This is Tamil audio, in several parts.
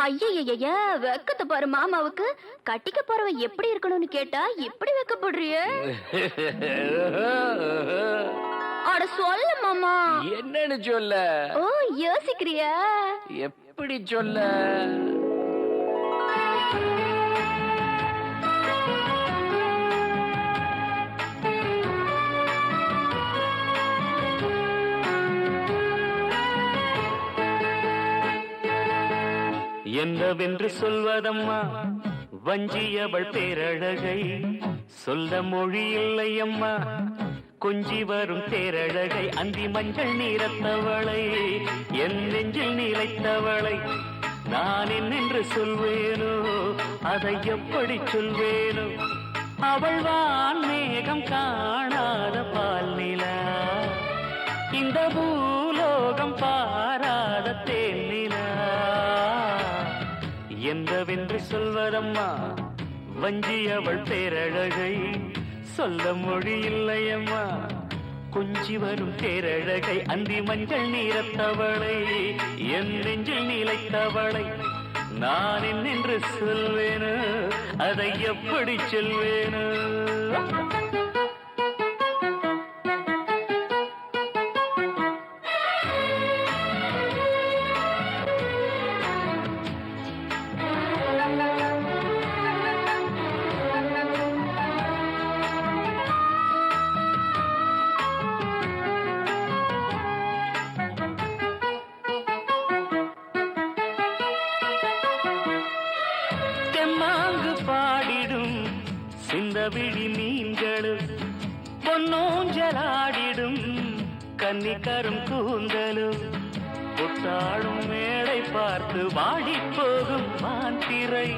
ஐயய்யய்ய வெக்கத்தை பாரு மாமாவுக்கு. கட்டிக்க போறவ எப்படி இருக்கணும்னு கேட்டா எப்படி வெக்கப்படுறிய? அட சொல்ல மாமா. என்னன்னு சொல்ல? ஓ யோசிக்கிறியா? எப்படி சொல்ல? என்னவென்று சொல்வதம்மா வஞ்சியவள் பேரழகை, சொல்ல மொழி இல்லையம்மா கொஞ்சி வரும் தேரழகை. அந்தி மஞ்சள் நீரத்தவளை, என் நெஞ்சில் நீலைத்தவளை நான் என்னென்று சொல்வேனோ, அதை எப்படி சொல்வேனோ? அவள் வான் மேகம் காணாத பால் நிலா, இந்த பூலோகம் பாராத தேனிலா. என்னவென்று சொல்வதம்மா வஞ்சி அவள் பேரழகை, சொல்ல மொழி இல்லையம்மா கொஞ்சி வரும் பேரழகை. அந்தி மஞ்சள் நீரத்தவளை, என் நெஞ்சில் நீலைத்தவளை நான் என்னென்று சொல்வேனோ, அதை எப்படி சொல்வேனோ? பாடிடும் சிந்தவிழி மீன்களும், பொன்னோஞ்சலாடிடும் கன்னிக்கரும் கூந்தலும், புத்தாளும் மேடை பார்த்து வாடி போகும் மாந்திரை,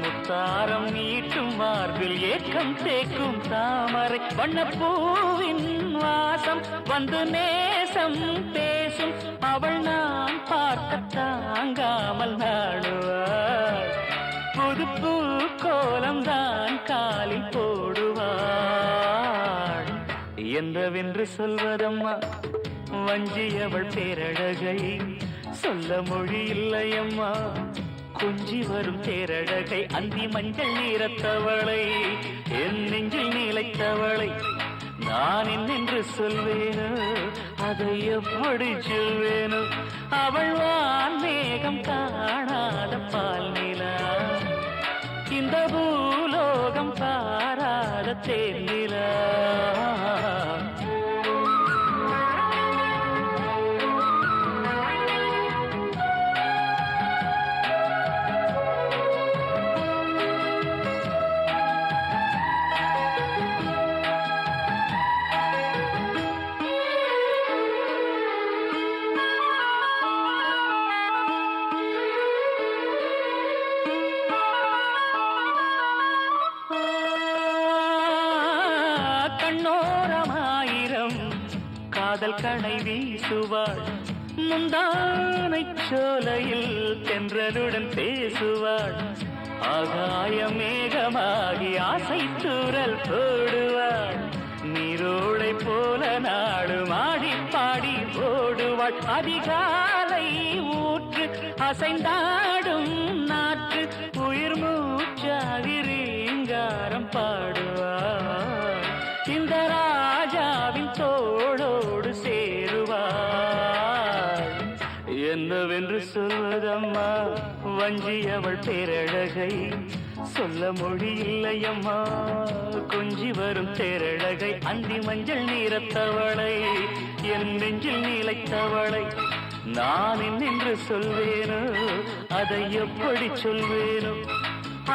முத்தாரம் நீட்டும் மார்பில் ஏக்கம் தேக்கும் தாமரை, வண்ணப்பூவின் வாசம் வந்து நேசம் பேசும் அவள் நான் பார்க்க தாங்காமல் நாடுவாள். புதுப்பூ கோலம் தான் காலில் போடுவாள். என்னவென்று சொல்வதம்மா வஞ்சி அவள் பேரழகை, சொல்ல மொழி இல்லையம்மா கொஞ்சி வரும் தேரழகை. அந்தி மஞ்சள் நீரத்தவளை, என் நெஞ்சில் நீலைத்தவளை நான் என்னென்று சொல்வேனோ, அதை எப்படி சொல்வேனோ? அவள் வான் மேகம் காணாத பால் நிலா, இந்த பூலோகம் பாராத தேனிலா. கண்ணோரமாயிரம் காதல் கணை வீசுவாள், முந்தானை சோலையில் தென்றலுடன் பேசுவாள், ஆகாய மேகமாகி ஆசை தூரல் போடுவாள், நீரோடை போல நாடு மாடி பாடி ஓடுவாள். அதிகாலை ஊற்று அசைந்தாடும் நாற்று உயிர் மூச்சாகி ரீங்காரம் பாடுவாள், இந்த ராஜாவின் தோளோடு சேருவாள். என்னவென்று சொல்வதம்மா வஞ்சி அவள் பேரழகை, சொல்ல மொழி இல்லையம்மா கொஞ்சி வரும் தேரழகை. அந்தி மஞ்சள் நீரத்தவளை, என் நெஞ்சில் நீலைத்தவளை நான் என்னென்று சொல்வேனோ, அதை எப்படி சொல்வேனோ?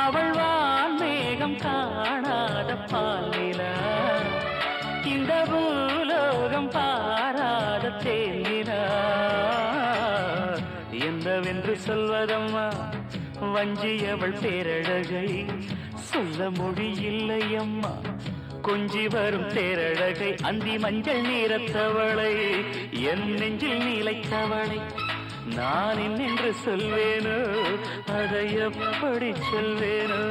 அவள் வான் மேகம் காணாத பால் நிலா, இந்த பூலோகம் பாராத தேனிலா. என்னவென்று சொல்வதம்மா வஞ்சி அவள் பேரழகை, சொல்ல மொழி இல்லையம்மா கொஞ்சி வரும் தேரழகை. அந்தி மஞ்சள் நீரத்தவளை, என் நெஞ்சில் நீலைத்தவளை நான் என்னென்று சொல்வேனோ, அதை எப்படி சொல்வேனோ?